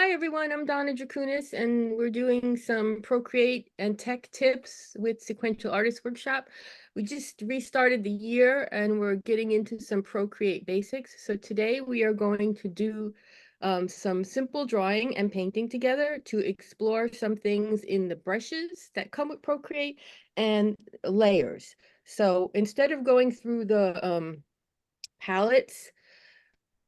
Hi everyone, I'm Donna Druchunas and we're doing some Procreate and Tech tips with Sequential Artist Workshop. We just restarted the year and we're getting into some Procreate basics. So today we are going to do some simple drawing and painting together to explore some things in the brushes that come with Procreate and layers. So instead of going through the palettes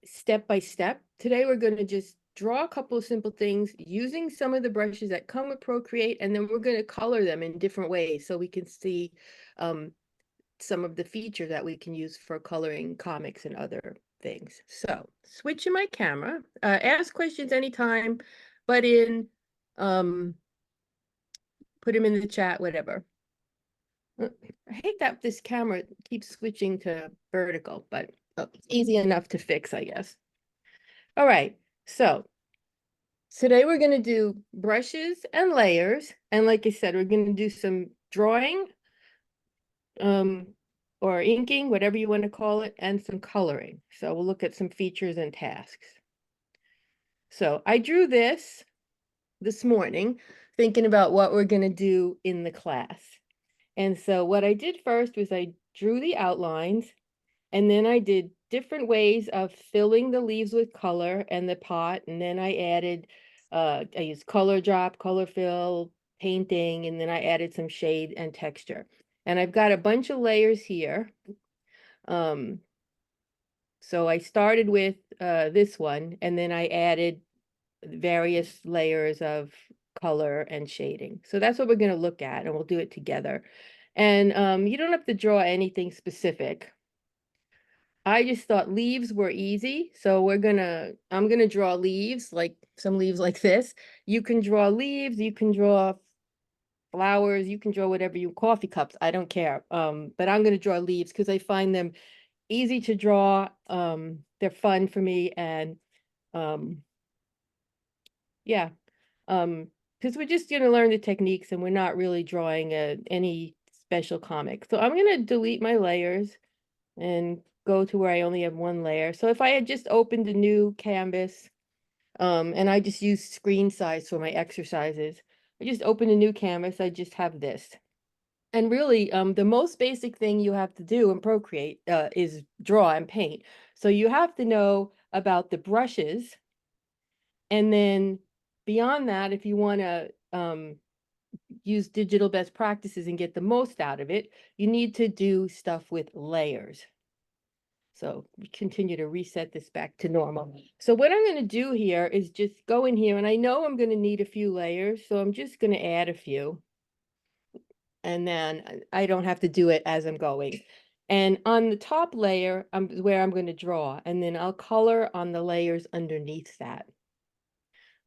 step by step, today we're going to just draw a couple of simple things using some of the brushes that come with Procreate, and then we're going to color them in different ways so we can see some of the features that we can use for coloring comics and other things. So switching my camera, ask questions anytime, but put them in the chat, whatever. I hate that this camera keeps switching to vertical, but it's easy enough to fix, I guess. All right, so today we're going to do brushes and layers. And like I said, we're going to do some drawing or inking, whatever you want to call it, and some coloring. So we'll look at some features and tasks. So I drew this morning, thinking about what we're going to do in the class. And so what I did first was I drew the outlines, and then I did different ways of filling the leaves with color and the pot. And then I added, I used color drop, color fill, painting, and then I added some shade and texture. And I've got a bunch of layers here. So I started with this one, and then I added various layers of color and shading. So that's what we're going to look at, and we'll do it together. And you don't have to draw anything specific. I just thought leaves were easy. So I'm gonna draw leaves, like some leaves like this. You can draw leaves, you can draw flowers, you can draw whatever coffee cups, I don't care. But I'm gonna draw leaves because I find them easy to draw. They're fun for me, and yeah. Because we're just gonna learn the techniques and we're not really drawing any special comic. So I'm gonna delete my layers and go to where I only have one layer. So if I had just opened a new canvas, and I just use screen size for my exercises, I just open a new canvas, I just have this. And really, the most basic thing you have to do in Procreate is draw and paint. So you have to know about the brushes, and then beyond that, if you want to use digital best practices and get the most out of it, you need to do stuff with layers. So we continue to reset this back to normal. So what I'm going to do here is just go in here, and I know I'm going to need a few layers, so I'm just going to add a few. And then I don't have to do it as I'm going. And on the top layer, where I'm going to draw, and then I'll color on the layers underneath that.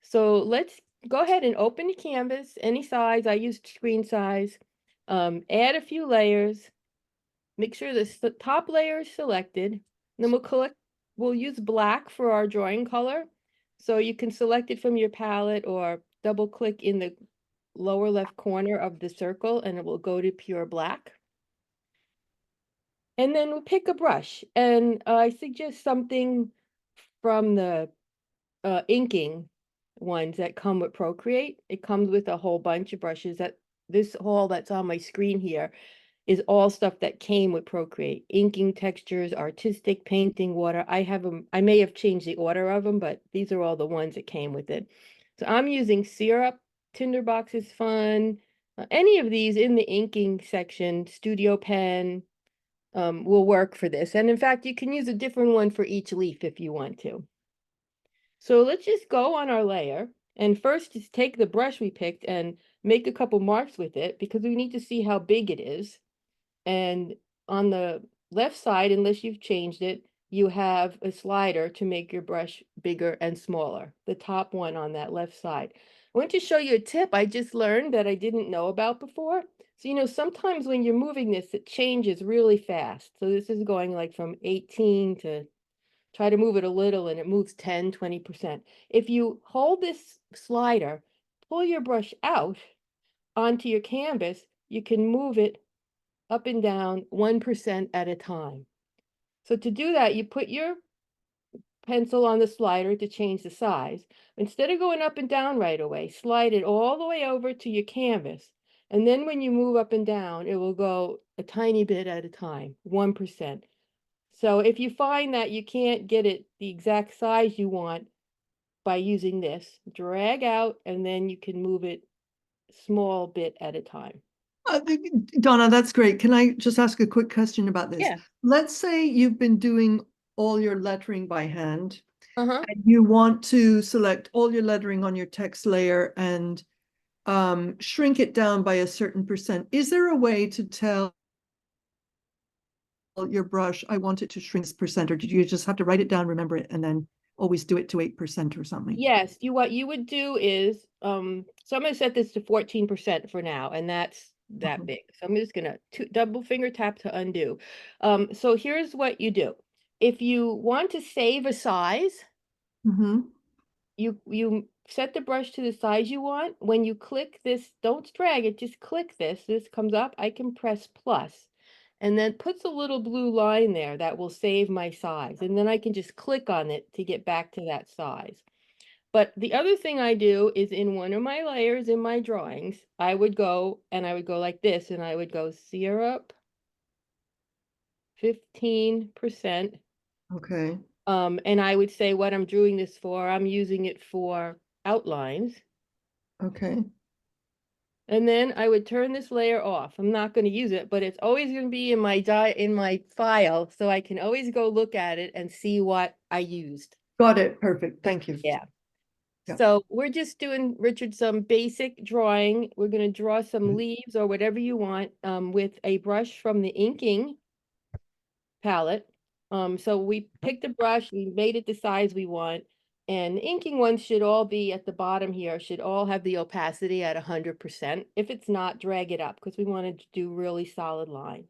So let's go ahead and open the canvas, any size. I used screen size. Add a few layers. Make sure the top layer is selected. Then we'll use black for our drawing color. So you can select it from your palette or double click in the lower left corner of the circle and it will go to pure black. And then we'll pick a brush. And I suggest something from the inking ones that come with Procreate. It comes with a whole bunch of brushes. This whole that's on my screen here is all stuff that came with Procreate. Inking, textures, artistic, painting, water. I have them. I may have changed the order of them, but these are all the ones that came with it. So I'm using Syrup, Tinderbox is fun. Any of these in the inking section, Studio Pen, will work for this. And in fact, you can use a different one for each leaf if you want to. So let's just go on our layer. And first, just take the brush we picked and make a couple marks with it because we need to see how big it is. And on the left side, unless you've changed it, you have a slider to make your brush bigger and smaller, the top one on that left side. I want to show you a tip I just learned that I didn't know about before. So, sometimes when you're moving this, it changes really fast. So this is going like from 18 to try to move it a little and it moves 10, 20%. If you hold this slider, pull your brush out onto your canvas, you can move it up and down 1% at a time. So to do that, you put your pencil on the slider to change the size. Instead of going up and down right away, slide it all the way over to your canvas. And then when you move up and down, it will go a tiny bit at a time, 1%. So if you find that you can't get it the exact size you want by using this, drag out and then you can move it small bit at a time. Donna, that's great. Can I just ask a quick question about this? Yeah. Let's say you've been doing all your lettering by hand, Uh-huh. and you want to select all your lettering on your text layer and shrink it down by a certain percent. Is there a way to tell your brush, I want it to shrink this percent, or did you just have to write it down, remember it, and then always do it to 8% or something? Yes, what you would do is, so I'm gonna set this to 14% for now, and that's that Okay. big. So I'm just gonna double finger tap to undo. So here's what you do. If you want to save a size, Mm-hmm. you set the brush to the size you want. When you click this, don't drag it, just click this. This comes up, I can press plus, and then puts a little blue line there that will save my size. And then I can just click on it to get back to that size. But the other thing I do is in one of my layers in my drawings, I would go and I would go like this, and I would go syrup 15%. Okay. And I would say what I'm doing this for, I'm using it for outlines. Okay. And then I would turn this layer off. I'm not going to use it, but it's always going to be in my file, so I can always go look at it and see what I used. Got it. Perfect. Thank you. Yeah. Yeah. So we're just doing, Richard, some basic drawing. We're going to draw some leaves or whatever you want with a brush from the inking palette. So we picked a brush, we made it the size we want, and inking ones should all be at the bottom here, should all have the opacity at 100%. If it's not, drag it up because we wanted to do really solid lines.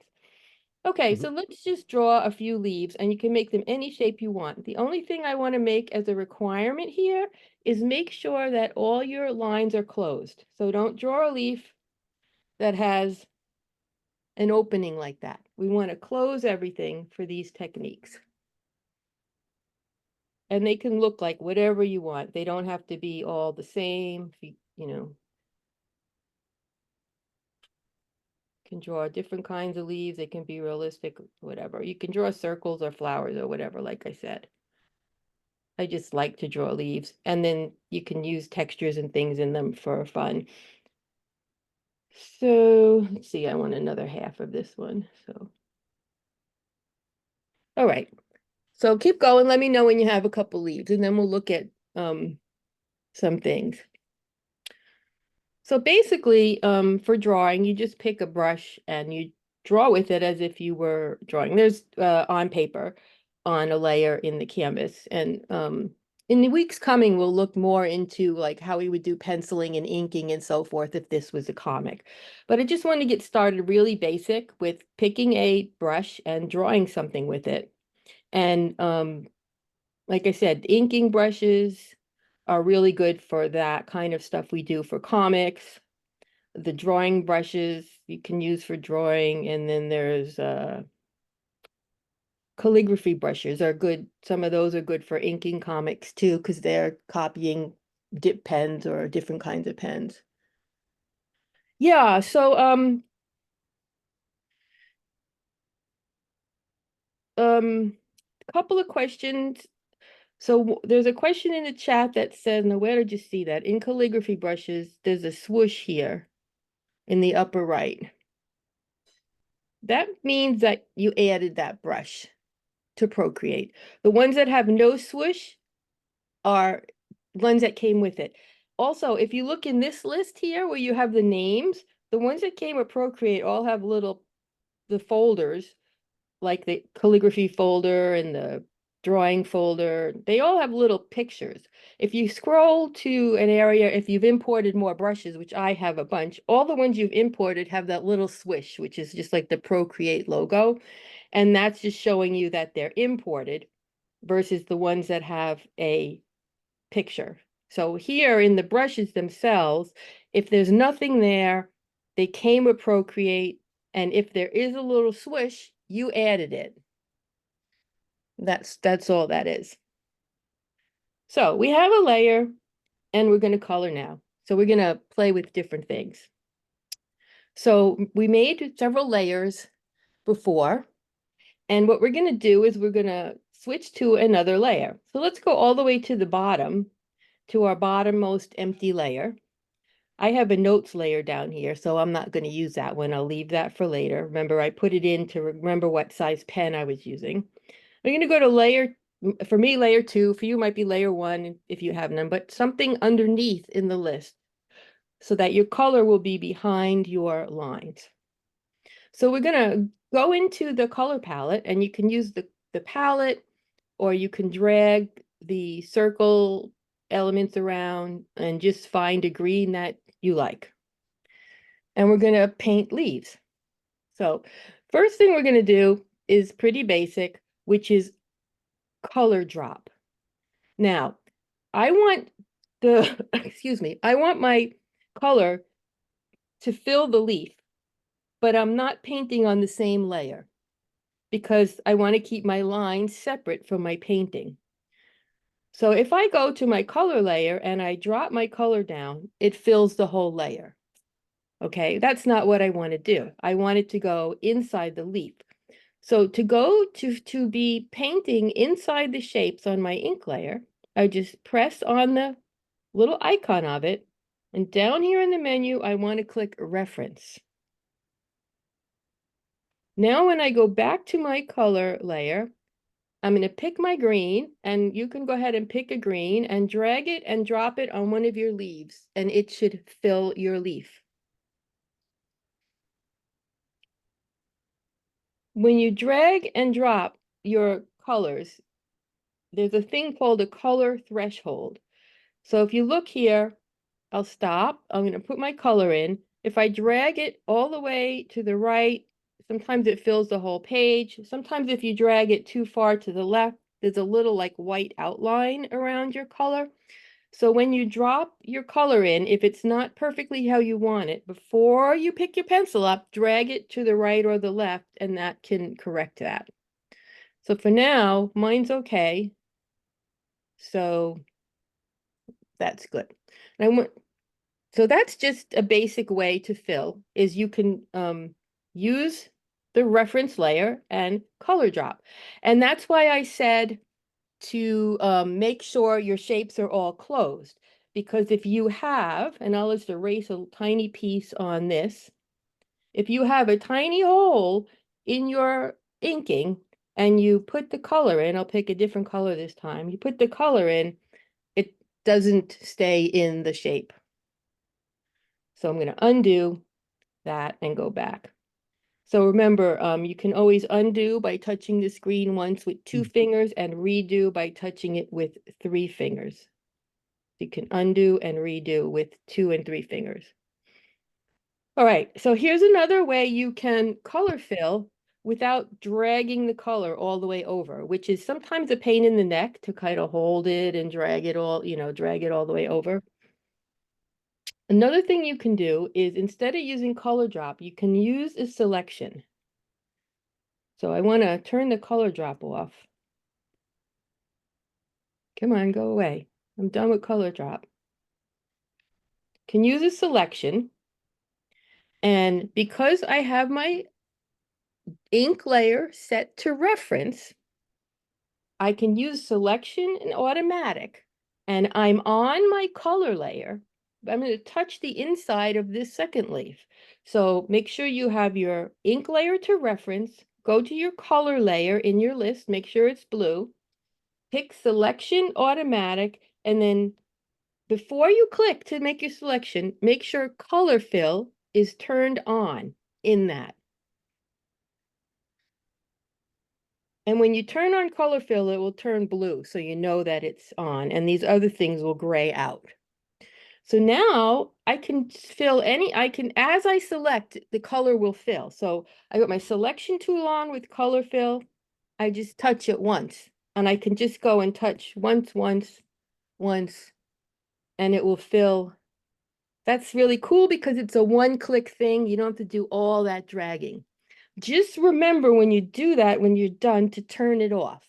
Okay, so let's just draw a few leaves and you can make them any shape you want. The only thing I want to make as a requirement here is make sure that all your lines are closed. So don't draw a leaf that has an opening like that. We want to close everything for these techniques. And they can look like whatever you want. They don't have to be all the same. You know, can draw different kinds of leaves. They can be realistic, whatever. You can draw circles or flowers or whatever, like I said. I just like to draw leaves, and then you can use textures and things in them for fun. So let's see, I want another half of this one. So, all right. So keep going. Let me know when you have a couple leaves, and then we'll look at some things. So basically, for drawing, you just pick a brush and you draw with it as if you were drawing. There's on paper, on a layer in the canvas. And in the weeks coming, we'll look more into like how we would do penciling and inking and so forth if this was a comic. But I just want to get started really basic with picking a brush and drawing something with it. And like I said, inking brushes are really good for that kind of stuff we do for comics. The drawing brushes you can use for drawing, and then there's calligraphy brushes are good. Some of those are good for inking comics too, because they're copying dip pens or different kinds of pens. Yeah, so a couple of questions. So there's a question in the chat that says, now where did you see that? In calligraphy brushes, there's a swoosh here in the upper right. That means that you added that brush to Procreate. The ones that have no swoosh are ones that came with it. Also, if you look in this list here where you have the names, the ones that came with Procreate all have the folders, like the calligraphy folder and the drawing folder. They all have little pictures. If you scroll to an area, if you've imported more brushes, which I have a bunch, all the ones you've imported have that little swish, which is just like the Procreate logo. And that's just showing you that they're imported versus the ones that have a picture. So here in the brushes themselves, if there's nothing there, they came with Procreate, and if there is a little swish, you added it. That's all that is. So we have a layer and we're going to color now. So we're going to play with different things. So we made several layers before. And what we're going to do is we're going to switch to another layer. So let's go all the way to the bottom, to our bottommost empty layer. I have a notes layer down here, so I'm not going to use that one. I'll leave that for later. Remember, I put it in to remember what size pen I was using. I'm going to go to layer, for me, layer 2. For you, might be layer 1 if you have none, but something underneath in the list so that your color will be behind your lines. So we're going to go into the color palette, and you can use the palette, or you can drag the circle elements around and just find a green that you like. And we're going to paint leaves. So first thing we're going to do is pretty basic, which is color drop. Now, I want the, excuse me, I want my color to fill the leaf, but I'm not painting on the same layer because I want to keep my lines separate from my painting. So if I go to my color layer and I drop my color down, it fills the whole layer. Okay, that's not what I want to do. I want it to go inside the leaf. So to go to be painting inside the shapes on my ink layer, I just press on the little icon of it. And down here in the menu, I want to click Reference. Now when I go back to my color layer, I'm going to pick my green, and you can go ahead and pick a green and drag it and drop it on one of your leaves, and it should fill your leaf. When you drag and drop your colors, there's a thing called a color threshold. So if you look here, I'll stop. I'm going to put my color in. If I drag it all the way to the right, sometimes it fills the whole page. Sometimes if you drag it too far to the left, there's a little like white outline around your color. So when you drop your color in, if it's not perfectly how you want it, before you pick your pencil up, drag it to the right or the left, and that can correct that. So for now, mine's okay. So that's good. And I want, so that's just a basic way to fill, is you can use the reference layer and color drop. And that's why I said to make sure your shapes are all closed. Because if you have, and I'll just erase a tiny piece on this, if you have a tiny hole in your inking and you put the color in, I'll pick a different color this time, you put the color in, it doesn't stay in the shape. So I'm going to undo that and go back. So remember, you can always undo by touching the screen once with 2 fingers and redo by touching it with 3 fingers. You can undo and redo with 2 and 3 fingers. All right, so here's another way you can color fill without dragging the color all the way over, which is sometimes a pain in the neck to kind of hold it and drag it all, drag it all the way over. Another thing you can do is, instead of using color drop, you can use a selection. So I want to turn the color drop off. Come on, go away. I'm done with color drop. Can use a selection. And because I have my ink layer set to reference, I can use selection and automatic. And I'm on my color layer. I'm going to touch the inside of this second leaf. So make sure you have your ink layer to reference. Go to your color layer in your list. Make sure it's blue. Pick selection automatic. And then before you click to make your selection, make sure color fill is turned on in that. And when you turn on color fill, it will turn blue, so you know that it's on, and these other things will gray out. So now I can fill as I select, the color will fill. So I got my selection tool on with color fill. I just touch it once, and I can just go and touch once, and it will fill. That's really cool because it's a one-click thing. You don't have to do all that dragging. Just remember when you do that, when you're done, to turn it off.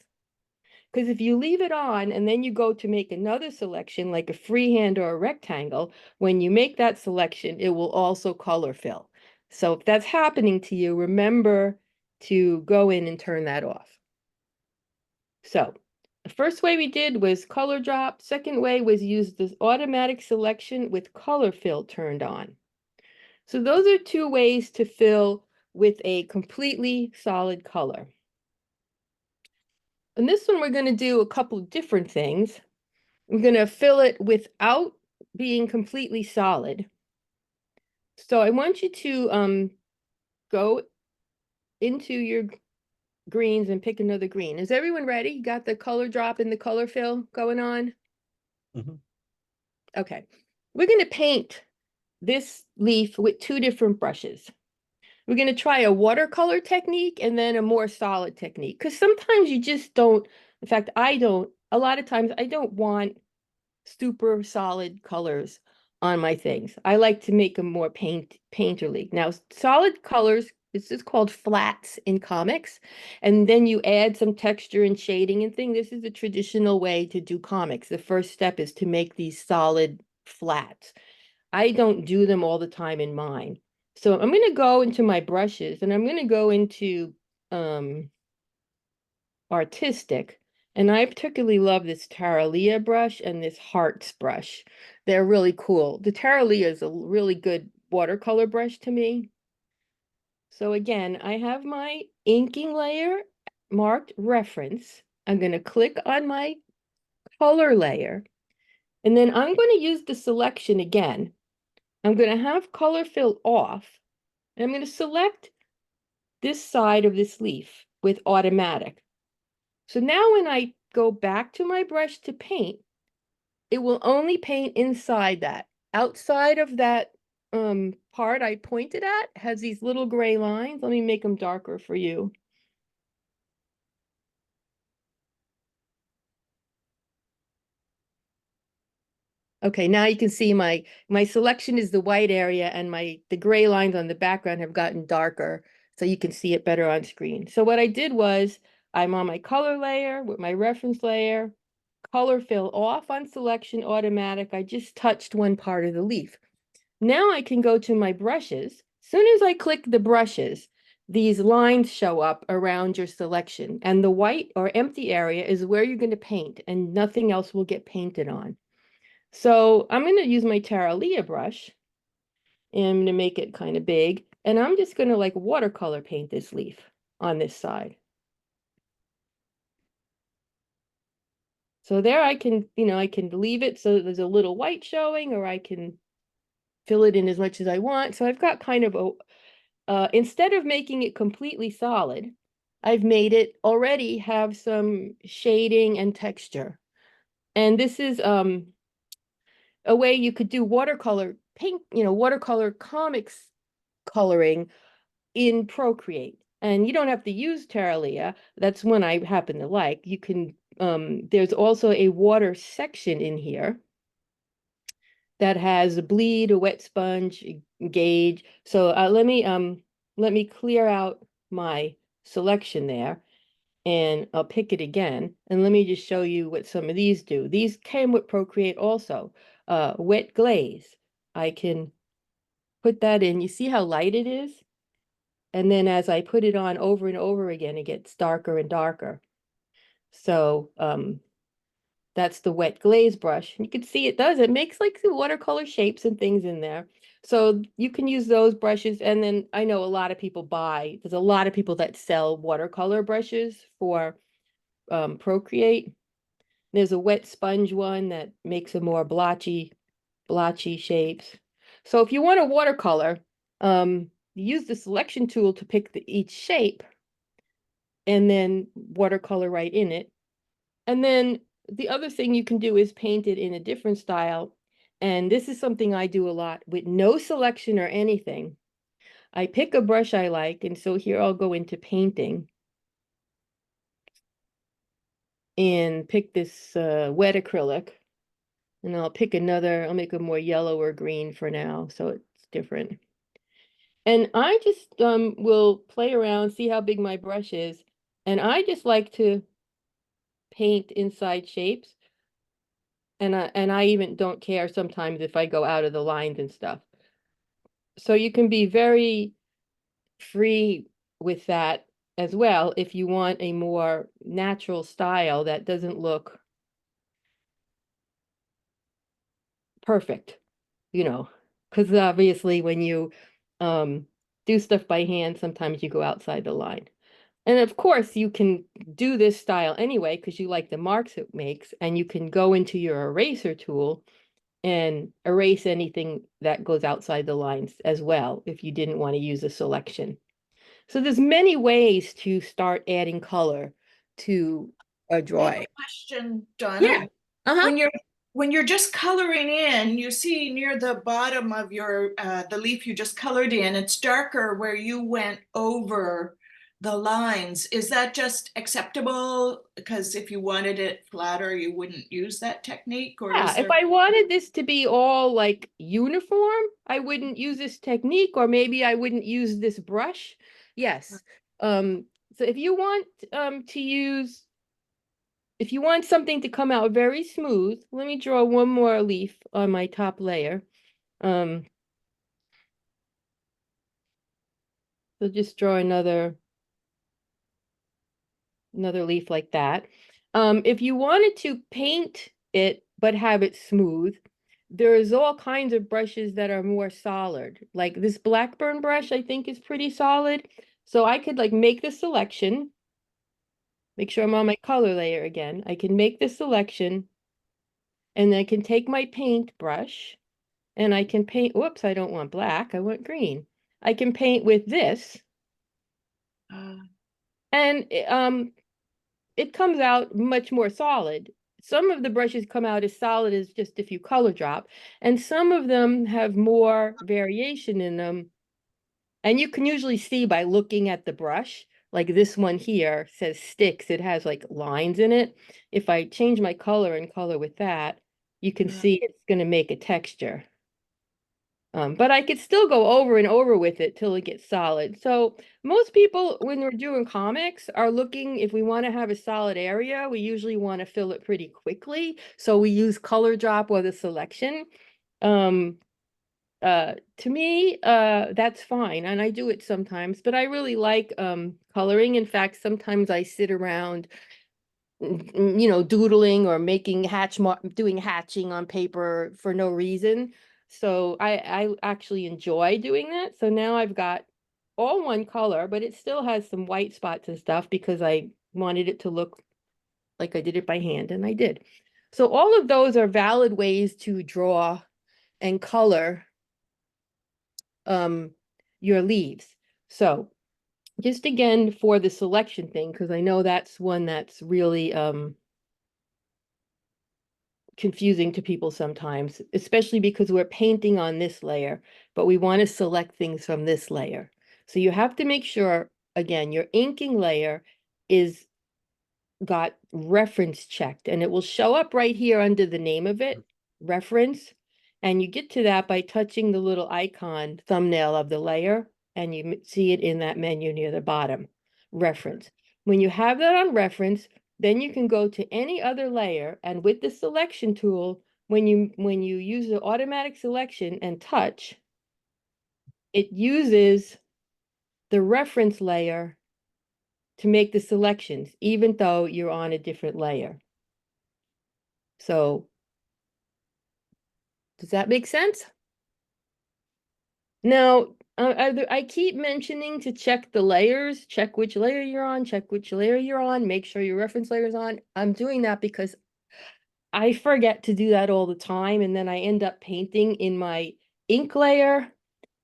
Because if you leave it on and then you go to make another selection, like a freehand or a rectangle, when you make that selection, it will also color fill. So if that's happening to you, remember to go in and turn that off. So the first way we did was color drop. Second way was use this automatic selection with color fill turned on. So those are two ways to fill with a completely solid color. And this one, we're going to do a couple of different things. We're going to fill it without being completely solid. So I want you to go into your greens and pick another green. Is everyone ready? You got the color drop and the color fill going on? Mm-hmm. Okay. We're going to paint this leaf with two different brushes. We're going to try a watercolor technique and then a more solid technique. Because sometimes you just don't, in fact, I don't, a lot of times I don't want super solid colors on my things. I like to make them more painterly. Now, solid colors, this is called flats in comics. And then you add some texture and shading and thing. This is a traditional way to do comics. The first step is to make these solid flats. I don't do them all the time in mine. So I'm going to go into my brushes and I'm going to go into artistic. And I particularly love this Taralia brush and this Hearts brush. They're really cool. The Taralia is a really good watercolor brush to me. So again, I have my inking layer marked reference. I'm going to click on my color layer. And then I'm going to use the selection again. I'm going to have color fill off. And I'm going to select this side of this leaf with automatic. So now when I go back to my brush to paint, it will only paint inside that. Outside of that part I pointed at has these little gray lines. Let me make them darker for you. Okay, now you can see my selection is the white area and the gray lines on the background have gotten darker so you can see it better on screen. So what I did was I'm on my color layer with my reference layer, color fill off on selection automatic. I just touched one part of the leaf. Now I can go to my brushes. Soon as I click the brushes, these lines show up around your selection and the white or empty area is where you're going to paint and nothing else will get painted on. So I'm going to use my Taralia brush and I'm going to make it kind of big. And I'm just going to like watercolor paint this leaf on this side. So there I can, I can leave it so there's a little white showing or I can fill it in as much as I want. So I've got kind of instead of making it completely solid, I've made it already have some shading and texture. And this is a way you could do watercolor paint, watercolor comics coloring in Procreate. And you don't have to use Taralia. That's one I happen to like. You can, there's also a water section in here that has a bleed, a wet sponge, a gauge. So let me clear out my selection there and I'll pick it again. And let me just show you what some of these do. These came with Procreate also. Wet glaze. I can put that in. You see how light it is? And then as I put it on over and over again, it gets darker and darker. So that's the wet glaze brush. You can see it makes like the watercolor shapes and things in there. So you can use those brushes. And then I know a lot of people there's a lot of people that sell watercolor brushes for Procreate. There's a wet sponge one that makes a more blotchy shapes. So if you want a watercolor, use the selection tool to pick each shape and then watercolor right in it. And then the other thing you can do is paint it in a different style. And this is something I do a lot with no selection or anything. I pick a brush I like, and so here I'll go into painting and pick this wet acrylic. And I'll make a more yellow or green for now, so it's different. And I just will play around, see how big my brush is. And I just like to paint inside shapes. And I even don't care sometimes if I go out of the lines and stuff. So you can be very free with that as well if you want a more natural style that doesn't look perfect, you know, because obviously when you um, do stuff by hand, sometimes you go outside the line. And of course, you can do this style anyway because you like the marks it makes, and you can go into your eraser tool and erase anything that goes outside the lines as well if you didn't want to use a selection. So there's many ways to start adding color to a I have drawing. a question, Donna. Yeah. Uh-huh. When you're just coloring in, you see near the bottom of your the leaf you just colored in, it's darker where you went over the lines. Is that just acceptable? Because if you wanted it flatter, you wouldn't use that technique, or Yeah, is if there? I wanted this to be all like uniform, I wouldn't use this technique, or maybe I wouldn't use this brush. Yes. Um, so if you want to use, if you want something to come out very smooth, let me draw one more leaf on my top layer. Um, so just draw another leaf like that. If you wanted to paint it but have it smooth, there's all kinds of brushes that are more solid. Like this Blackburn brush, I think is pretty solid. So I could like make the selection, make sure I'm on my color layer again. I can make the selection and I can take my paint brush and I can paint, whoops, I don't want black, I want green. I can paint with this Uh, and it comes out much more solid. Some of the brushes come out as solid as just if you color drop, and some of them have more variation in them. And you can usually see by looking at the brush, like this one here says sticks, it has like lines in it. If I change my color and color with that, you can uh, see it's going to make a texture. But I could still go over and over with it till it gets solid. So most people, when we're doing comics, are looking, if we want to have a solid area, we usually want to fill it pretty quickly. So we use color drop or the selection. Um, to me, that's fine. And I do it sometimes, but I really like coloring. In fact, sometimes I sit around doodling or making doing hatching on paper for no reason. So I actually enjoy doing that. So now I've got all one color, but it still has some white spots and stuff because I wanted it to look like I did it by hand, and I did. So all of those are valid ways to draw and color um your leaves. So just again for the selection thing, because I know that's one that's really confusing to people sometimes, especially because we're painting on this layer, but we want to select things from this layer. So you have to make sure, again, your inking layer is got reference checked, and it will show up right here under the name of it, reference. And you get to that by touching the little icon thumbnail of the layer, and you see it in that menu near the bottom, reference. When you have that on reference, then you can go to any other layer, and with the selection tool, when you use the automatic selection and touch, it uses the reference layer to make the selections, even though you're on a different layer. So does that make sense? Now, I keep mentioning to check the layers, check which layer you're on, check which layer you're on, make sure your reference layer is on. I'm doing that because I forget to do that all the time, and then I end up painting in my ink layer.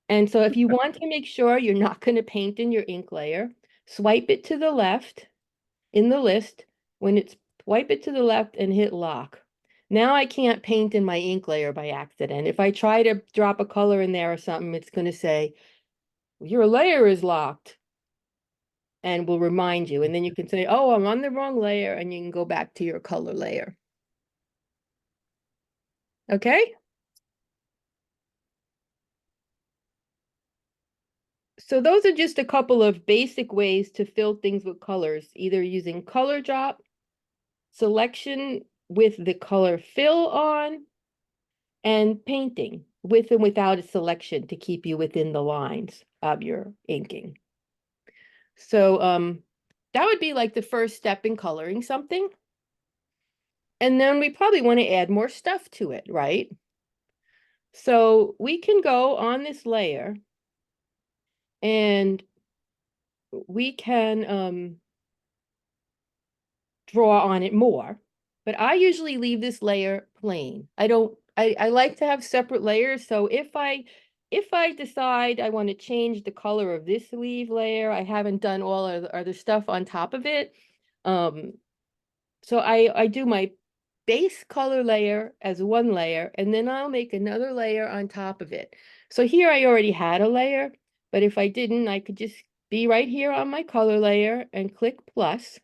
And so if you want to make sure you're not going to paint in your ink layer, swipe it to the left in the list. When it's Wipe it to the left and hit lock. Now I can't paint in my ink layer by accident. If I try to drop a color in there or something, it's going to say, your layer is locked, and will remind you. And then you can say, oh, I'm on the wrong layer, and you can go back to your color layer. Okay? So those are just a couple of basic ways to fill things with colors, either using color drop, selection with the color fill on, and painting with and without a selection to keep you within the lines of your inking. So that would be like the first step in coloring something. And then we probably want to add more stuff to it, right? So we can go on this layer and we can draw on it more. But I usually leave this layer plain. I like to have separate layers. So if I decide I want to change the color of this leaf layer, I haven't done all of the other stuff on top of it. So I do my base color layer as one layer, and then I'll make another layer on top of it. So here I already had a layer, but if I didn't, I could just be right here on my color layer and click plus.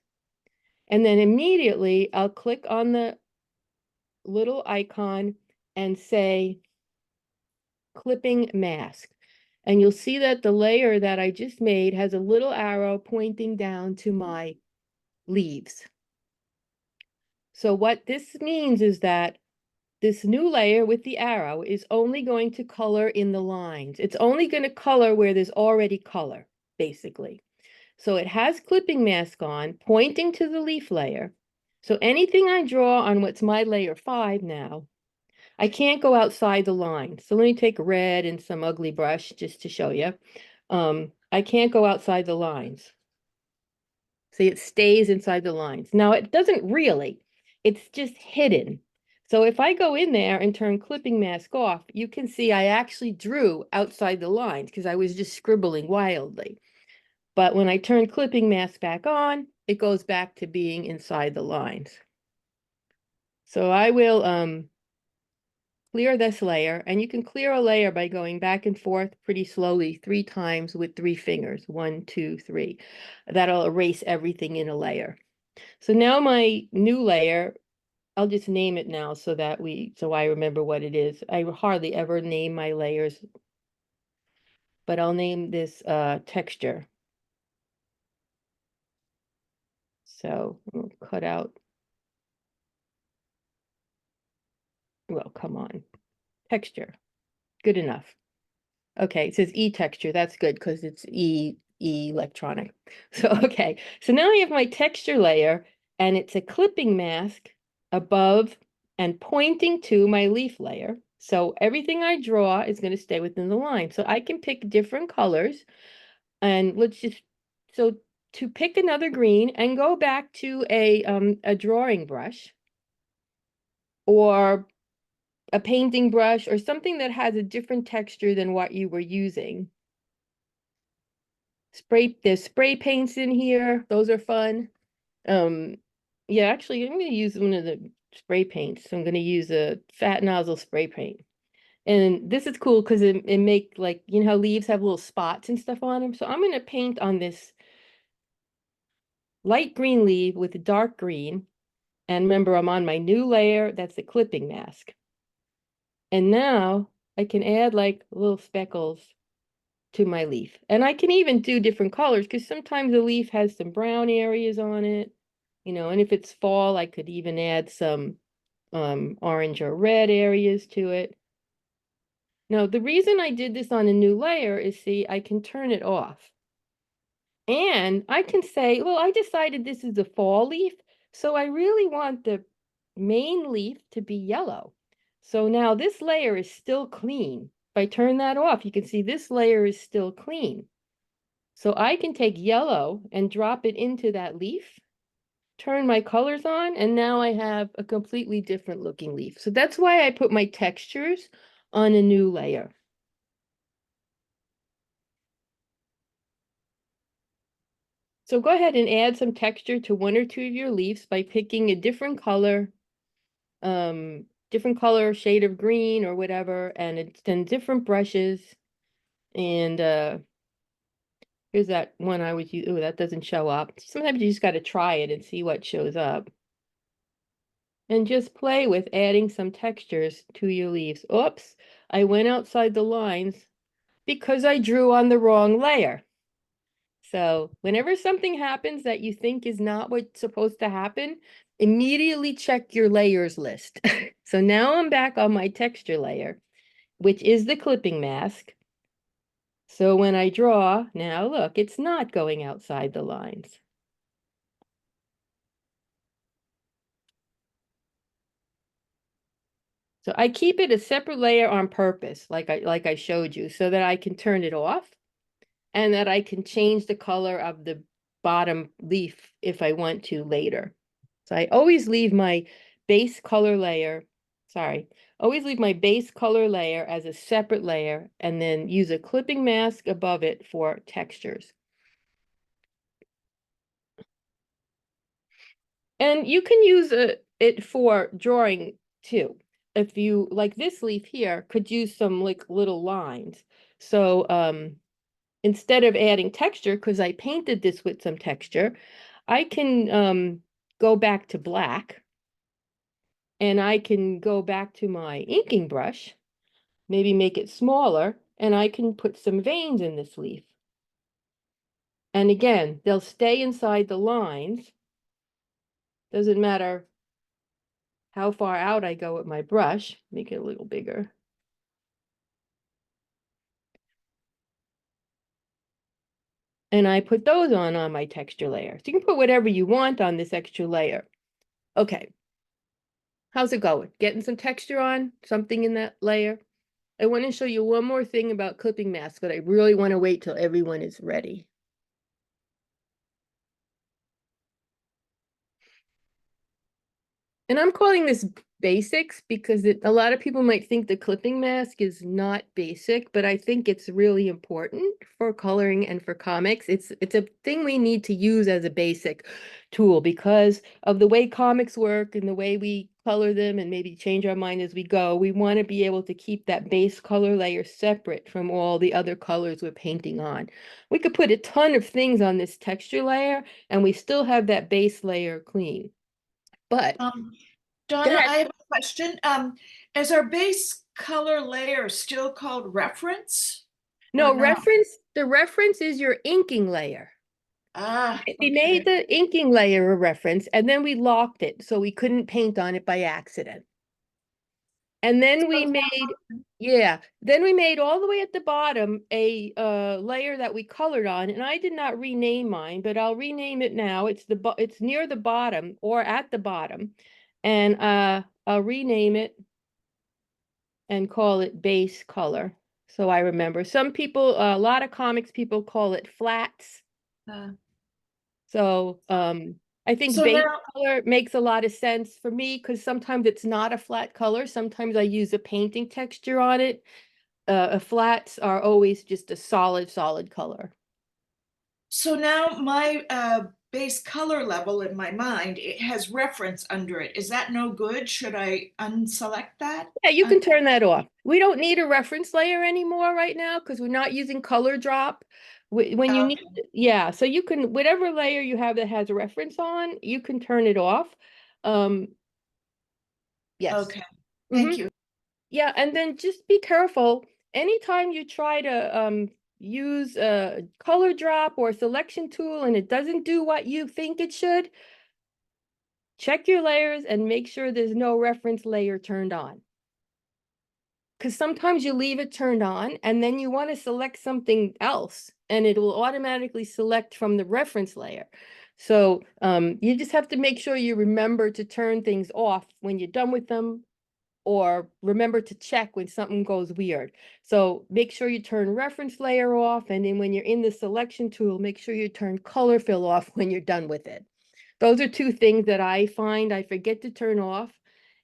And then immediately I'll click on the little icon and say clipping mask. And you'll see that the layer that I just made has a little arrow pointing down to my leaves. So what this means is that this new layer with the arrow is only going to color in the lines. It's only going to color where there's already color, basically. So it has clipping mask on, pointing to the leaf layer. So anything I draw on what's my layer 5 now, I can't go outside the line. So let me take red and some ugly brush just to show you. I can't go outside the lines. See, it stays inside the lines. Now, it doesn't really. It's just hidden. So if I go in there and turn clipping mask off, you can see I actually drew outside the lines because I was just scribbling wildly. But when I turn clipping mask back on, it goes back to being inside the lines. So I will clear this layer, and you can clear a layer by going back and forth pretty slowly 3 times with 3 fingers. 1, 2, 3. That'll erase everything in a layer. So now my new layer, I'll just name it now so I remember what it is. I hardly ever name my layers, but I'll name this texture. So I'll cut out. Well, come on. Texture. Good enough. Okay, it says e-texture. That's good because it's electronic. So, okay. So now I have my texture layer, and it's a clipping mask above and pointing to my leaf layer. So everything I draw is going to stay within the line. So I can pick different colors, and so to pick another green and go back to a drawing brush or a painting brush or something that has a different texture than what you were using. There's spray paints in here. Those are fun. Yeah, actually, I'm going to use one of the spray paints. So I'm going to use a fat nozzle spray paint. And this is cool because it make like, you know how leaves have little spots and stuff on them. So I'm going to paint on this light green leaf with a dark green. And remember, I'm on my new layer. That's the clipping mask. And now I can add like little speckles to my leaf. And I can even do different colors because sometimes the leaf has some brown areas on it, you know, and if it's fall, I could even add some orange or red areas to it. Now, the reason I did this on a new layer is, see, I can turn it off. And I can say, well, I decided this is a fall leaf, so I really want the main leaf to be yellow. So now this layer is still clean. If I turn that off, you can see this layer is still clean. So I can take yellow and drop it into that leaf, turn my colors on, and now I have a completely different looking leaf. So that's why I put my textures on a new layer. So go ahead and add some texture to 1 or 2 of your leaves by picking a different color shade of green or whatever, and it's in different brushes. And here's that one I was using. Oh, that doesn't show up. Sometimes you just got to try it and see what shows up. And just play with adding some textures to your leaves. Oops, I went outside the lines because I drew on the wrong layer. So whenever something happens that you think is not what's supposed to happen, immediately check your layers list. So now I'm back on my texture layer, which is the clipping mask. So when I draw, now look, it's not going outside the lines. So I keep it a separate layer on purpose, like I showed you, so that I can turn it off and that I can change the color of the bottom leaf if I want to later. So I always leave my base color layer, always leave my base color layer as a separate layer and then use a clipping mask above it for textures. And you can use it for drawing too. If you, like this leaf here, could use some like little lines. So instead of adding texture, because I painted this with some texture, I can go back to black and I can go back to my inking brush, maybe make it smaller, and I can put some veins in this leaf. And again, they'll stay inside the lines. Doesn't matter how far out I go with my brush, make it a little bigger. And I put those on my texture layer. So you can put whatever you want on this extra layer. Okay. How's it going? Getting some texture on? Something in that layer? I want to show you one more thing about clipping masks, but I really want to wait till everyone is ready. And I'm calling this basics because a lot of people might think the clipping mask is not basic, but I think it's really important for coloring and for comics. It's a thing we need to use as a basic tool because of the way comics work and the way we color them and maybe change our mind as we go. We want to be able to keep that base color layer separate from all the other colors we're painting on. We could put a ton of things on this texture layer and we still have that base layer clean. But go Donna, ahead. I have a question. Is our base color layer still called reference or No, not? the reference is your inking layer. Ah, We okay. made the inking layer a reference and then we locked it so we couldn't paint on it by accident. And then we made, then we made all the way at the bottom a layer that we colored on, and I did not rename mine, but I'll rename it now. It's near the bottom or at the bottom, and I'll rename it and call it base color. So I remember some people, a lot of comics people call it flats. Uh, So I think so base now, color makes a lot of sense for me because sometimes it's not a flat color. Sometimes I use a painting texture on it. Flats are always just a solid color. my base color level in my mind, it has reference under it. Is that no good? Should I unselect that? Yeah, you can turn that off. We don't need a reference layer anymore right now because we're not using color drop. When you need, yeah, so you can, whatever layer you have that has a reference on, you can turn it off. Yes. Okay, Mhm. thank you. Yeah, and then just be careful. Anytime you try to use a color drop or selection tool and it doesn't do what you think it should, check your layers and make sure there's no reference layer turned on. Because sometimes you leave it turned on and then you want to select something else and it will automatically select from the reference layer. So you just have to make sure you remember to turn things off when you're done with them or remember to check when something goes weird. So make sure you turn reference layer off. And then when you're in the selection tool, make sure you turn color fill off when you're done with it. Those are two things that I find I forget to turn off.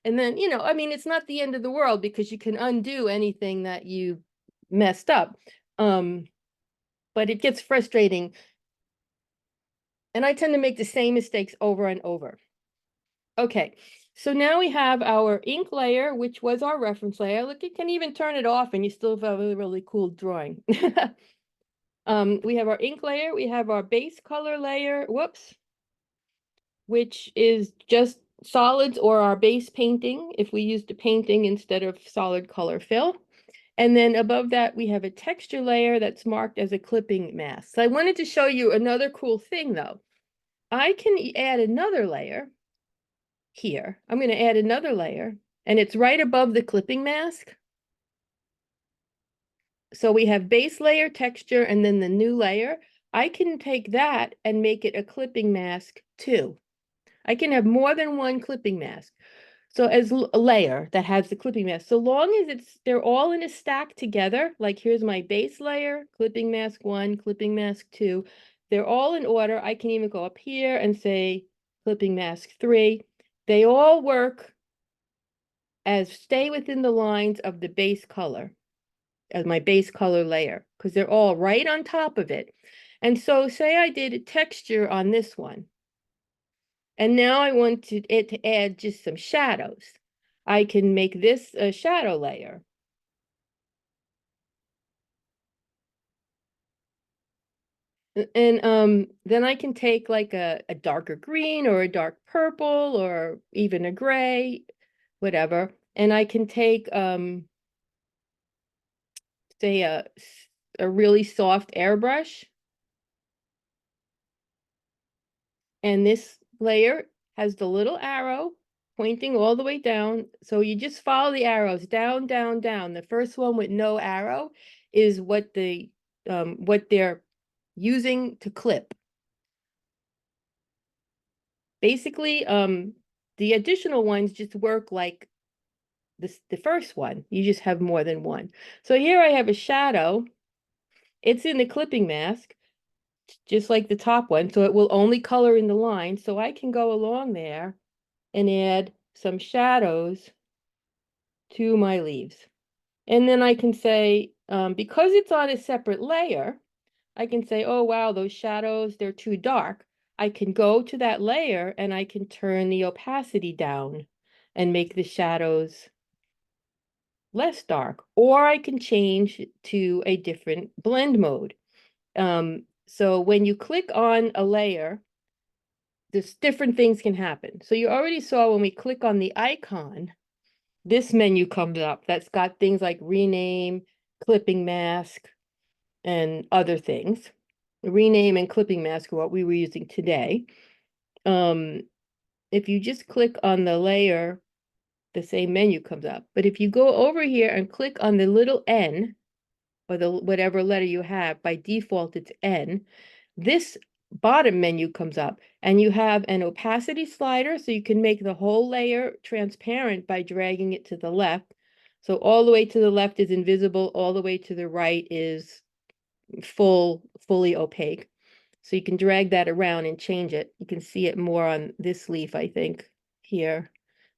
And then, I mean, it's not the end of the world because you can undo anything that you messed up. But it gets frustrating. And I tend to make the same mistakes over and over. Okay, so now we have our ink layer, which was our reference layer. Look, you can even turn it off and you still have a really, really cool drawing. We have our ink layer, we have our base color layer, which is just solids or our base painting if we used a painting instead of solid color fill. And then above that, we have a texture layer that's marked as a clipping mask. So I wanted to show you another cool thing though. I can add another layer here. I'm going to add another layer and it's right above the clipping mask. So we have base layer, texture, and then the new layer. I can take that and make it a clipping mask too. I can have more than one clipping mask. So as a layer that has the clipping mask, so long as they're all in a stack together, like here's my base layer, clipping mask 1, clipping mask 2, they're all in order. I can even go up here and say clipping mask 3. They all work as stay within the lines of the base color, as my base color layer, because they're all right on top of it. And so say I did a texture on this one. And now I want it to add just some shadows. I can make this a shadow layer. And then I can take like a darker green or a dark purple or even a gray, whatever. And I can take say a really soft airbrush. And this layer has the little arrow pointing all the way down. So you just follow the arrows down, down, down. The first one with no arrow is what they're using to clip. Basically, the additional ones just work like the first one. You just have more than one. So here I have a shadow. It's in the clipping mask, just like the top one. So it will only color in the line. So I can go along there and add some shadows to my leaves. And then I can say, because it's on a separate layer, I can say, oh, wow, those shadows, they're too dark. I can go to that layer and I can turn the opacity down and make the shadows less dark. Or I can change to a different blend mode. So when you click on a layer, there's different things can happen. So you already saw when we click on the icon, this menu comes up that's got things like rename, clipping mask, and other things. Rename and clipping mask are what we were using today. If you just click on the layer, the same menu comes up. But if you go over here and click on the little N, or the whatever letter you have, by default it's N, this bottom menu comes up and you have an opacity slider, so you can make the whole layer transparent by dragging it to the left. So all the way to the left is invisible, all the way to the right is fully opaque. So you can drag that around and change it. You can see it more on this leaf, I think, here,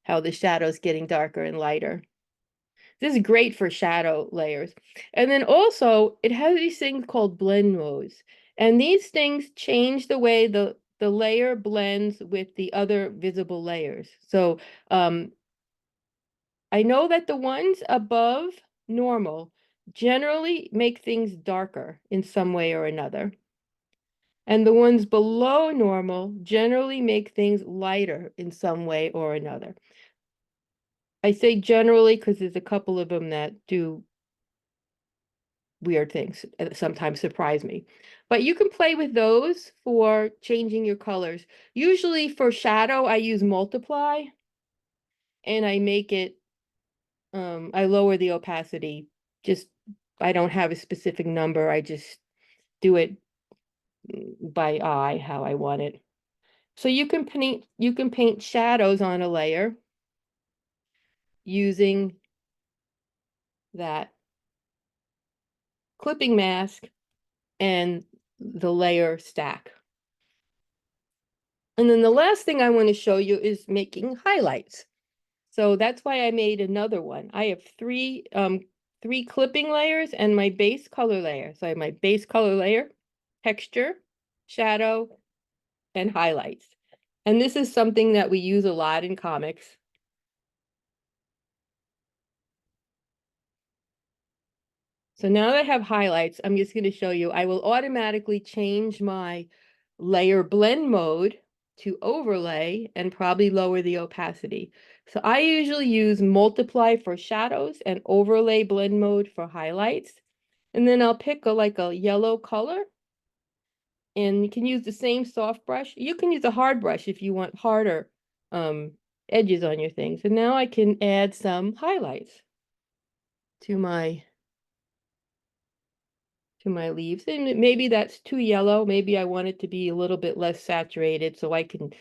how the shadow's getting darker and lighter. This is great for shadow layers. And then also, it has these things called blend modes. And these things change the way the layer blends with the other visible layers. So I know that the ones above normal generally make things darker in some way or another. And the ones below normal generally make things lighter in some way or another. I say generally because there's a couple of them that do weird things that sometimes surprise me. But you can play with those for changing your colors. Usually for shadow, I use multiply and I make it, I lower the opacity. Just, I don't have a specific number. I just do it by eye how I want it. So you can paint shadows on a layer using that clipping mask and the layer stack. And then the last thing I want to show you is making highlights. So that's why I made another one. I have three clipping layers and my base color layer. So I have my base color layer, texture, shadow, and highlights. And this is something that we use a lot in comics. So now that I have highlights, I'm just going to show you, I will automatically change my layer blend mode to overlay and probably lower the opacity. So I usually use multiply for shadows and overlay blend mode for highlights. And then I'll pick like a yellow color, and you can use the same soft brush. You can use a hard brush if you want harder edges on your things. And now I can add some highlights to my leaves. And maybe that's too yellow. Maybe I want it to be a little bit less saturated, so I can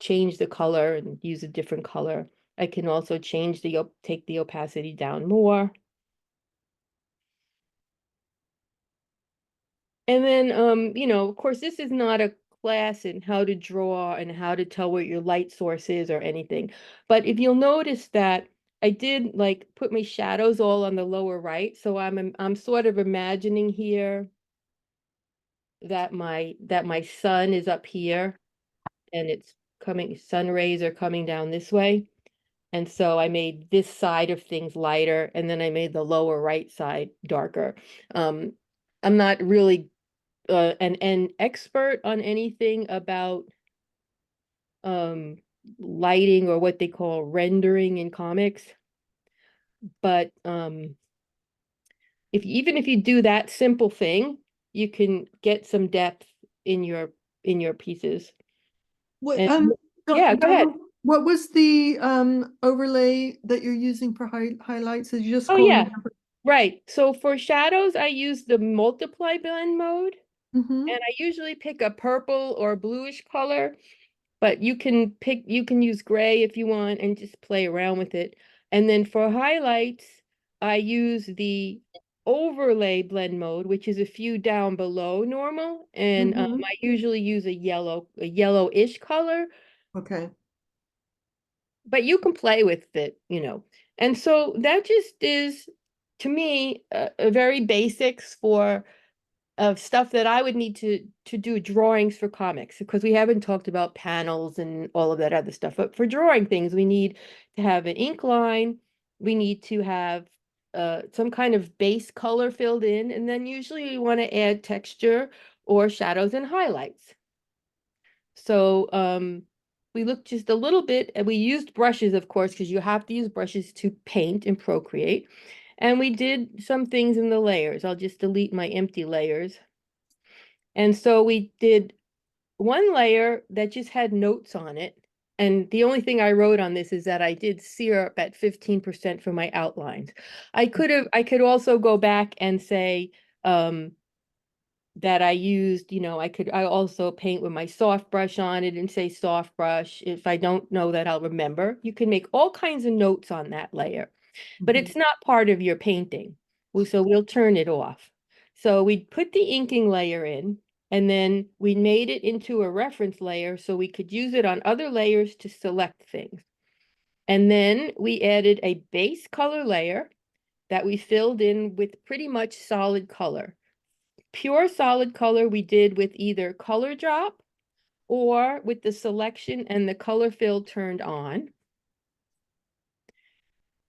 change the color and use a different color. I can also change take the opacity down more. And then, of course, this is not a class in how to draw and how to tell what your light source is or anything. But if you'll notice that I did like put my shadows all on the lower right. So I'm sort of imagining here that my sun is up here and sun rays are coming down this way. And so I made this side of things lighter, and then I made the lower right side darker. I'm not really an expert on anything about lighting or what they call rendering in comics, but even if you do that simple thing, you can get some depth in your pieces. What, And yeah, go ahead. what was the overlay that you're using for highlights? Is you just Oh scrolling yeah, down? right. So for shadows, I use the multiply blend mode, Mhm. and I usually pick a purple or bluish color, but you can use gray if you want and just play around with it. And then for highlights, I use the overlay blend mode, which is a few down below normal. And Mhm. I usually use a yellowish color, Okay. but you can play with it. And so that just is, to me, a very basics of stuff that I would need to do drawings for comics, because we haven't talked about panels and all of that other stuff. But for drawing things, we need to have an ink line. We need to have some kind of base color filled in, and then usually we want to add texture or shadows and highlights. So we looked just a little bit, and we used brushes, of course, because you have to use brushes to paint and Procreate. And we did some things in the layers. I'll just delete my empty layers. And so we did one layer that just had notes on it. And the only thing I wrote on this is that I did syrup at 15% for my outlines. I could also go back and say that I used, I also paint with my soft brush on it and say soft brush. If I don't know that, I'll remember. You can make all kinds of notes on that layer, but it's not part of your painting. So we'll turn it off. So we put the inking layer in, and then we made it into a reference layer so we could use it on other layers to select things. And then we added a base color layer that we filled in with pretty much solid color. Pure solid color we did with either color drop or with the selection and the color fill turned on.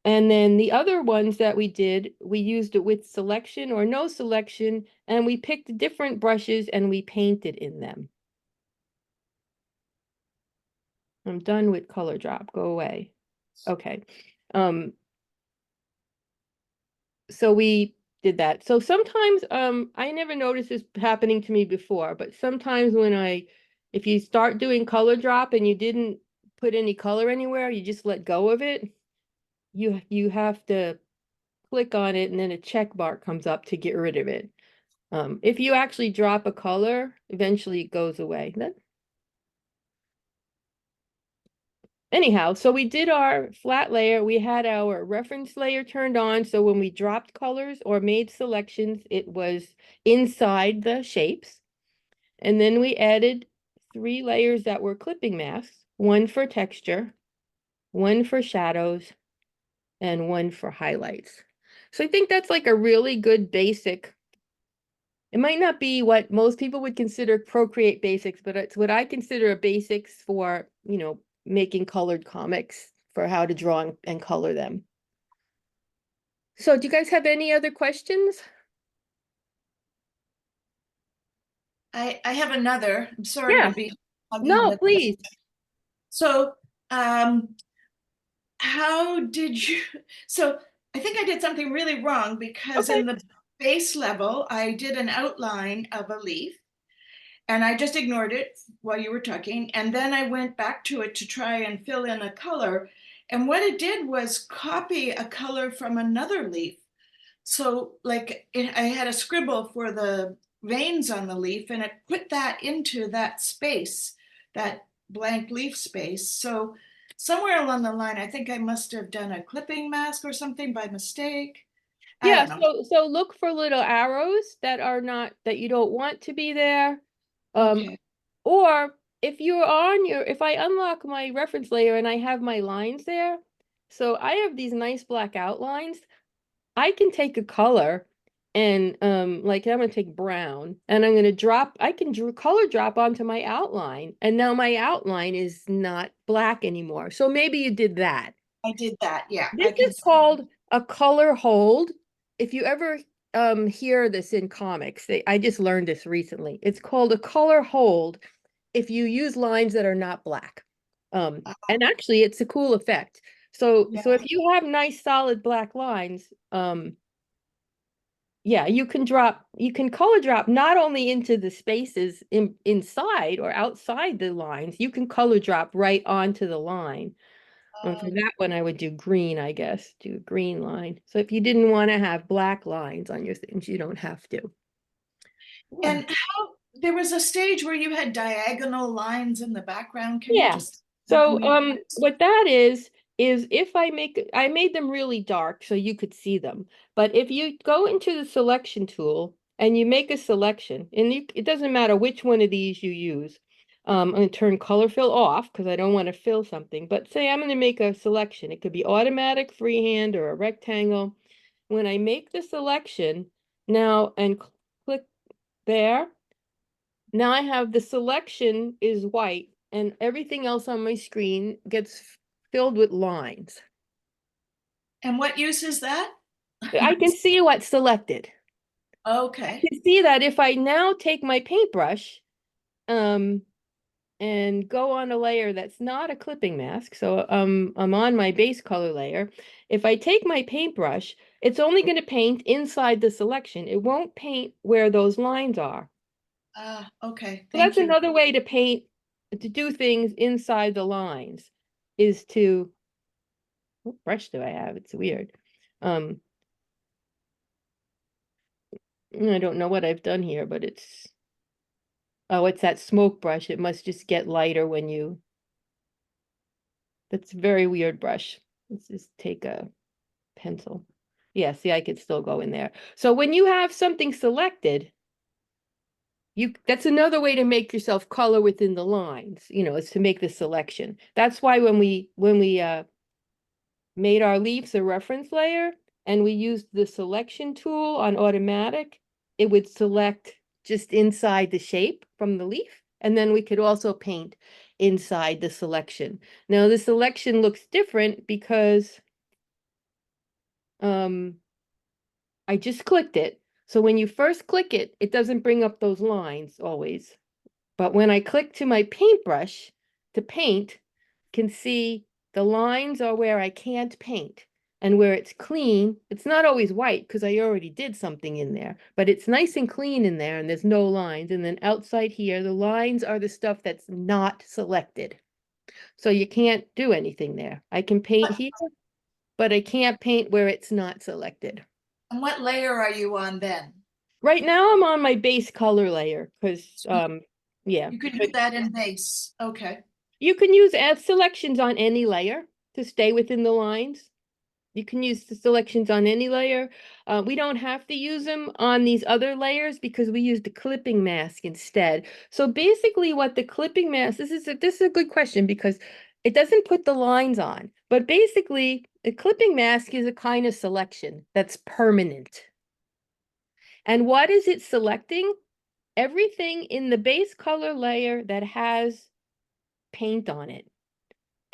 And then the other ones that we did, we used it with selection or no selection, and we picked different brushes and we painted in them. I'm done with color drop. Go away. Okay. So we did that. So sometimes I never noticed this happening to me before, but sometimes if you start doing color drop and you didn't put any color anywhere, you just let go of it, you have to click on it and then a check mark comes up to get rid of it. If you actually drop a color, eventually it goes away. Anyhow, so we did our flat layer. We had our reference layer turned on. So when we dropped colors or made selections, it was inside the shapes. And then we added 3 layers that were clipping masks, one for texture, one for shadows, and one for highlights. So I think that's like a really good basic. It might not be what most people would consider Procreate basics, but it's what I consider a basics for, making colored comics, for how to draw and color them. So do you guys have any other questions? I have another. I'm sorry Yeah. to be hugging No, the. please. So, how did you, so I think I did something really wrong because Okay. in the base level, I did an outline of a leaf and I just ignored it while you were talking. And then I went back to it to try and fill in a color. And what it did was copy a color from another leaf. So like I had a scribble for the veins on the leaf and it put that into that space, that blank leaf space. So somewhere along the line, I think I must have done a clipping mask or something by mistake. I Yeah, don't know. so look for little arrows that are not, that you don't want to be there. Okay. Or if I unlock my reference layer and I have my lines there, so I have these nice black outlines, I can take a color and like I'm gonna take brown and I'm gonna drop, I can color drop onto my outline, and now my outline is not black anymore. So maybe you did that. I did that. Yeah, This I can is called a color hold. If you ever hear this in comics, I just learned this recently. It's called a color hold if you use lines that are not black. And actually it's a cool effect. So yeah. if you have nice solid black lines, yeah, you can color drop not only into the spaces inside or outside the lines, you can color drop right onto the line. And for Um, that one, I would do green, I guess, do a green line. So if you didn't want to have black lines on your things, you don't have to. Yeah. and how, there was a stage where you had diagonal lines in the background. Can you Yeah. just remind So me? what that is if I made them really dark so you could see them. But if you go into the selection tool and you make a selection, and it doesn't matter which one of these you use. I'm going to turn color fill off because I don't want to fill something. But say I'm going to make a selection. It could be automatic, freehand, or a rectangle. When I make the selection now and click there, now I have the selection is white and everything else on my screen gets filled with lines. And what use is that? I can see what's selected. I Okay. can see that if I now take my paintbrush um, and go on a layer that's not a clipping mask, so I'm on my base color layer. If I take my paintbrush, it's only going to paint inside the selection. It won't paint where those lines are. Okay. So that's Thank you. another way to paint, to do things inside the lines, is to, what brush do I have? It's weird. Um, I don't know what I've done here, but oh, it's that smoke brush. It must just get lighter when you, that's a very weird brush. Let's just take a pencil. Yeah, see, I could still go in there. So when you have something selected, that's another way to make yourself color within the lines, is to make the selection. That's why when we made our leaves a reference layer and we used the selection tool on automatic, it would select just inside the shape from the leaf. And then we could also paint inside the selection. Now the selection looks different because I just clicked it. So when you first click it, it doesn't bring up those lines always. But when I click to my paintbrush to paint, can see the lines are where I can't paint. And where it's clean, it's not always white because I already did something in there, but it's nice and clean in there and there's no lines. And then outside here, the lines are the stuff that's not selected. So you can't do anything there. I can paint here, but I can't paint where it's not selected. And what layer are you on then? Right now I'm on my base color layer because yeah, You could use but that in base. Okay. you can use add selections on any layer to stay within the lines. You can use the selections on any layer. We don't have to use them on these other layers because we use the clipping mask instead. So basically what the clipping mask, this is a good question because it doesn't put the lines on, but basically a clipping mask is a kind of selection that's permanent. And what is it selecting? Everything in the base color layer that has paint on it.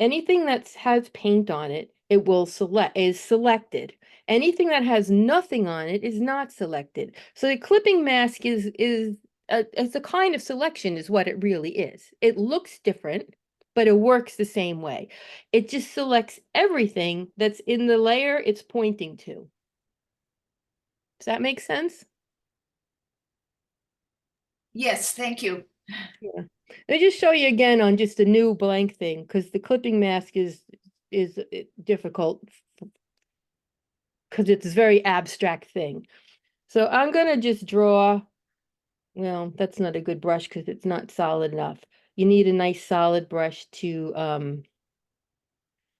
Anything that has paint on it, it will is selected. Anything that has nothing on it is not selected. So the clipping mask is it's a kind of selection is what it really is. It looks different, but it works the same way. It just selects everything that's in the layer it's pointing to. Does that make sense? Yes, thank you. Yeah. Let me just show you again on just a new blank thing, because the clipping mask is difficult because it's a very abstract thing. So I'm gonna just draw, well, that's not a good brush because it's not solid enough. You need a nice solid brush to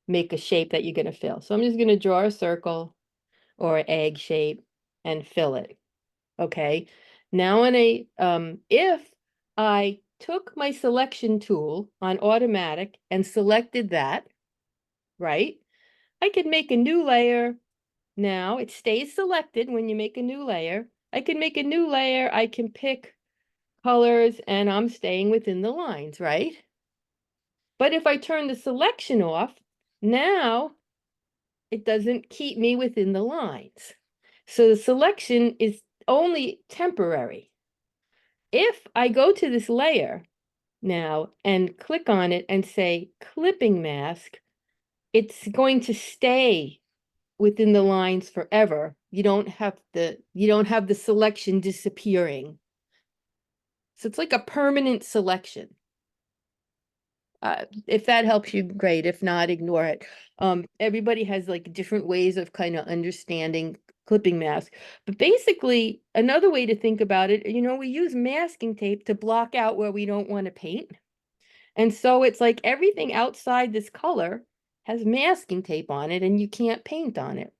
make a shape that you're gonna fill. So I'm just gonna draw a circle or an egg shape and fill it. Okay. Now if I took my selection tool on automatic and selected that, right? I could make a new layer. Now it stays selected when you make a new layer. I can make a new layer. I can pick colors and I'm staying within the lines, right? But if I turn the selection off, now it doesn't keep me within the lines. So the selection is only temporary. If I go to this layer now and click on it and say clipping mask, it's going to stay within the lines forever. You don't have the selection disappearing. So it's like a permanent selection. If that helps you, great. If not, ignore it. Everybody has like different ways of kind of understanding clipping mask. But basically, another way to think about it, we use masking tape to block out where we don't want to paint. And so it's like everything outside this color has masking tape on it and you can't paint on it.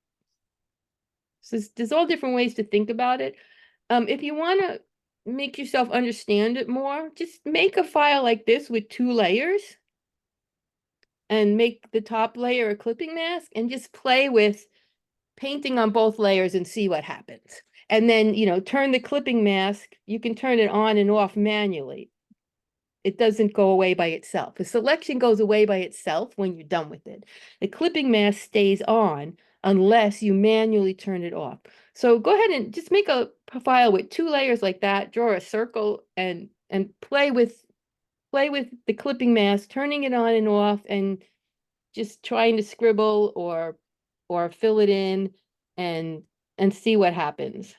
So there's all different ways to think about it. If you want to make yourself understand it more, just make a file like this with 2 layers and make the top layer a clipping mask and just play with painting on both layers and see what happens. And then, turn the clipping mask, you can turn it on and off manually. It doesn't go away by itself. The selection goes away by itself when you're done with it. The clipping mask stays on unless you manually turn it off. So go ahead and just make a file with 2 layers like that, draw a circle and play with the clipping mask, turning it on and off and just trying to scribble or fill it in and see what happens.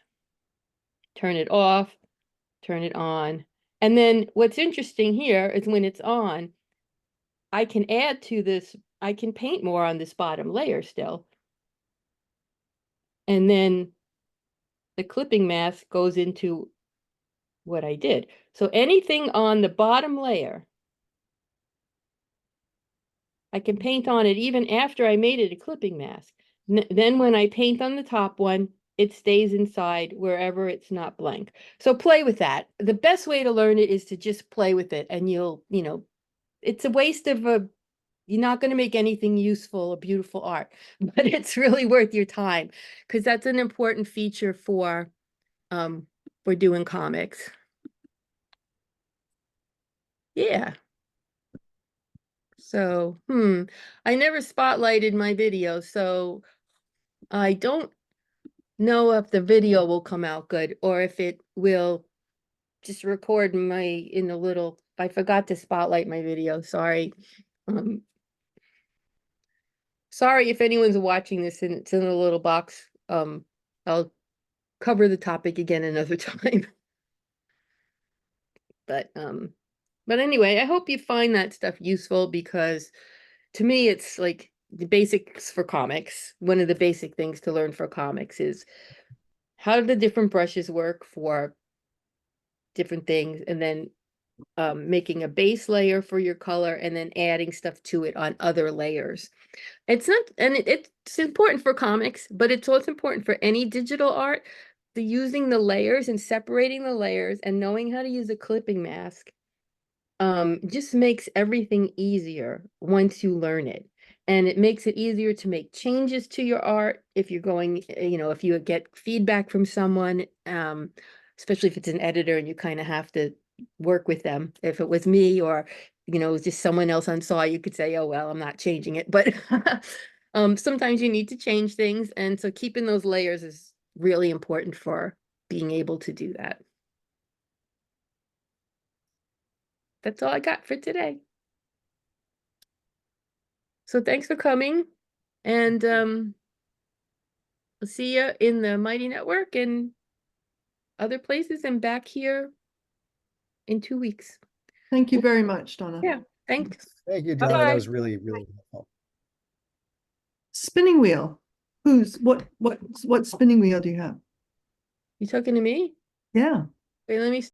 Turn it off, turn it on. And then what's interesting here is when it's on, I can add to this, I can paint more on this bottom layer still. And then the clipping mask goes into what I did. So anything on the bottom layer, I can paint on it even after I made it a clipping mask. Then when I paint on the top one, it stays inside wherever it's not blank. So play with that. The best way to learn it is to just play with it and it's a waste of you're not going to make anything useful or beautiful art, but it's really worth your time because that's an important feature for doing comics. Yeah. So, I never spotlighted my video, so I don't know if the video will come out good or if it will just record in a little, I forgot to spotlight my video, sorry. Sorry if anyone's watching this and it's in a little box. I'll cover the topic again another time. But anyway, I hope you find that stuff useful because to me, it's like the basics for comics. One of the basic things to learn for comics is how do the different brushes work for different things, and then making a base layer for your color and then adding stuff to it on other layers. It's not, and it's important for comics, but it's also important for any digital art. Using the layers and separating the layers and knowing how to use a clipping mask just makes everything easier once you learn it. And it makes it easier to make changes to your art if you're going, if you get feedback from someone, especially if it's an editor and you kind of have to work with them. If it was me or, it was just someone else on saw, you could say, oh, well, I'm not changing it. But sometimes you need to change things. And so keeping those layers is really important for being able to do that. that's all I got for today. So thanks for coming, and I'll see you in the Mighty Network and other places, and back here in 2 weeks. Thank you very much, Donna. Yeah, thanks. Thank you, Donna. Bye-bye. That was really, really helpful. Spinning wheel. What spinning wheel do you have? You talking to me? Yeah. Wait, let me